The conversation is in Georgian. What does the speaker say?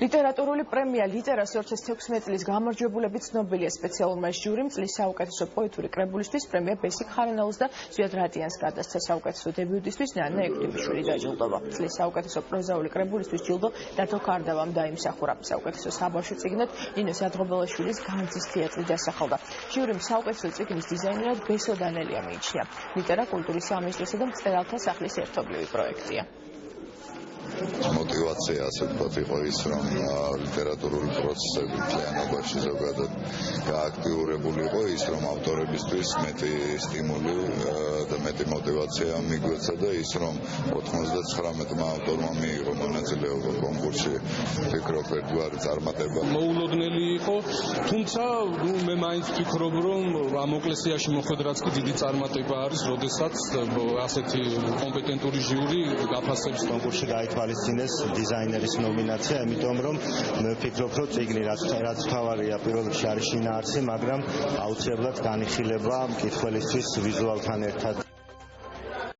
ლიტერატურული პრემია ლიტერას 2016 წლის გამარჯვებულები ცნობილია სპეციალურმა ჟიურიმ წლის საუკეთესო პოეტური კრებულისთვის პრემია ბესიკ ხარანაულს და ზვიად რადიანს გადასცა. საუკეთესო დებიუტისთვის ნანა ექვთიმიშვილი დაჯილდოვა. წლის საუკეთესო პროზაული კრებულისთვის ჯილდო დათო ქარდავამ დაიმსახურა. საუკეთესო საბავშვო წიგნად ნინო სადღობელაშვილის განძის თეატრი დასახელდა. ჟიურიმ საუკეთესო წიგნის დიზაინერად ბესო დანელია მიიჩნია. ლიტერა კულტურის სამინისტროსა და მწერალთა სახლის ერთობლივი პროექტია. Motivacja ასე ვთქვათ იყო ის რომ ლიტერატურული პროცესები მთლიანობაში ზოგადად გააქტიურებული იყო ის რომ ავტორებისთვის მეტი სტიმული და მეტი მოტივაცია მიგვეცა და ის რომ 99-მა ავტორმა მიიღო მონაწილეობა კონკურსში ვფიქრობ ერთგვარი წარმატება მოულოდნელი იყო თუმცა მე მაინც ვფიქრობ რომ ამ ეკლესიაში მოხვედრა რაც კი დიდი წარმატება არის როდესაც ასეთი კომპეტენტური ჟიური გაფასებს კონკურსში თვალისწინეს დიზაინერის ნომინაცია, იმიტომ რომ მე ვფიქრობ, რომ წიგნი რაც თავარია პირველ რიგში არის შინაარსი, მაგრამ აუცილებლად განიხილება მკითხველისთვის ვიზუალთან ერთად.